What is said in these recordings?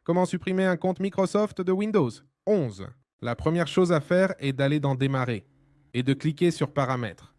Comment supprimer un compte Microsoft de Windows? 11. La première chose à faire est d'aller dans Démarrer et de cliquer sur Paramètres.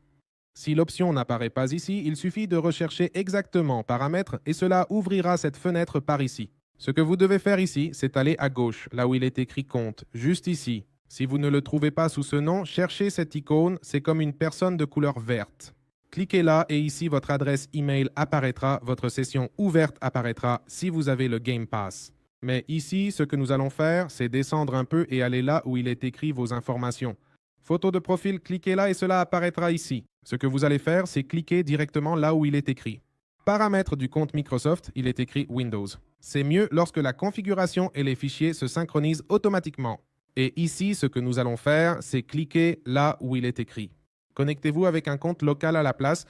Si l'option n'apparaît pas ici, il suffit de rechercher exactement Paramètres et cela ouvrira cette fenêtre par ici. Ce que vous devez faire ici, c'est aller à gauche, là où il est écrit Compte, juste ici. Si vous ne le trouvez pas sous ce nom, cherchez cette icône, c'est comme une personne de couleur verte. Cliquez là et ici votre adresse email apparaîtra, votre session ouverte apparaîtra si vous avez le Game Pass. Mais ici, ce que nous allons faire, c'est descendre un peu et aller là où il est écrit vos informations. Photo de profil, cliquez là et cela apparaîtra ici. Ce que vous allez faire, c'est cliquer directement là où il est écrit. Paramètres du compte Microsoft, il est écrit Windows. C'est mieux lorsque la configuration et les fichiers se synchronisent automatiquement. Et ici, ce que nous allons faire, c'est cliquer là où il est écrit. Connectez-vous avec un compte local à la place.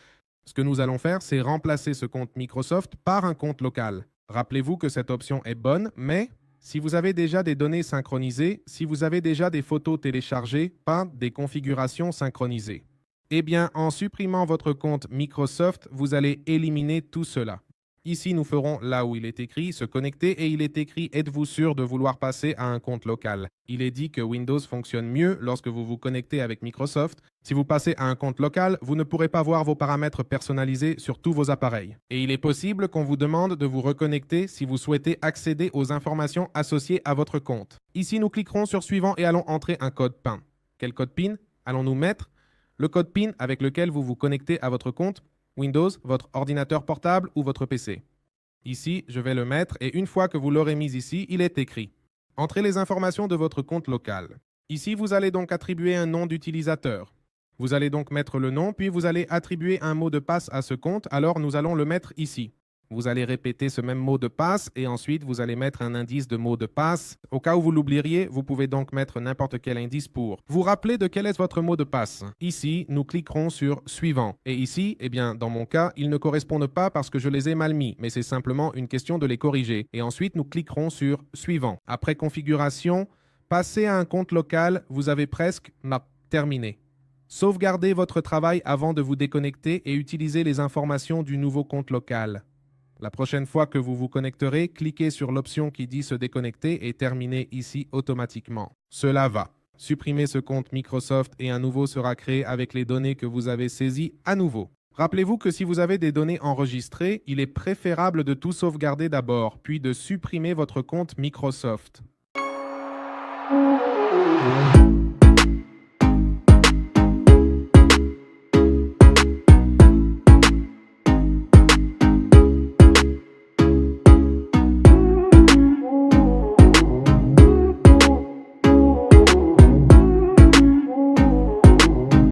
Ce que nous allons faire, c'est remplacer ce compte Microsoft par un compte local. Rappelez-vous que cette option est bonne, mais si vous avez déjà des données synchronisées, si vous avez déjà des photos téléchargées, pas des configurations synchronisées. Eh bien, en supprimant votre compte Microsoft, vous allez éliminer tout cela. Ici, nous ferons là où il est écrit se connecter et il est écrit êtes-vous sûr de vouloir passer à un compte local. Il est dit que Windows fonctionne mieux lorsque vous vous connectez avec Microsoft. Si vous passez à un compte local, vous ne pourrez pas voir vos paramètres personnalisés sur tous vos appareils. Et il est possible qu'on vous demande de vous reconnecter si vous souhaitez accéder aux informations associées à votre compte. Ici, nous cliquerons sur suivant et allons entrer un code PIN. Quel code PIN allons-nous mettre? Le code PIN avec lequel vous vous connectez à votre compte Windows, votre ordinateur portable ou votre PC. Ici, je vais le mettre et une fois que vous l'aurez mis ici, il est écrit. Entrez les informations de votre compte local. Ici, vous allez donc attribuer un nom d'utilisateur. Vous allez donc mettre le nom, puis vous allez attribuer un mot de passe à ce compte, alors nous allons le mettre ici. Vous allez répéter ce même mot de passe et ensuite vous allez mettre un indice de mot de passe. Au cas où vous l'oublieriez, vous pouvez donc mettre n'importe quel indice pour vous rappeler de quel est votre mot de passe. Ici, nous cliquerons sur Suivant. Et ici, eh bien, dans mon cas, ils ne correspondent pas parce que je les ai mal mis, mais c'est simplement une question de les corriger. Et ensuite, nous cliquerons sur Suivant. Après Configuration, passez à un compte local, vous avez presque terminé. Sauvegardez votre travail avant de vous déconnecter et utilisez les informations du nouveau compte local. La prochaine fois que vous vous connecterez, cliquez sur l'option qui dit se déconnecter et terminez ici automatiquement. Cela va. Supprimez ce compte Microsoft et un nouveau sera créé avec les données que vous avez saisies à nouveau. Rappelez-vous que si vous avez des données enregistrées, il est préférable de tout sauvegarder d'abord, puis de supprimer votre compte Microsoft.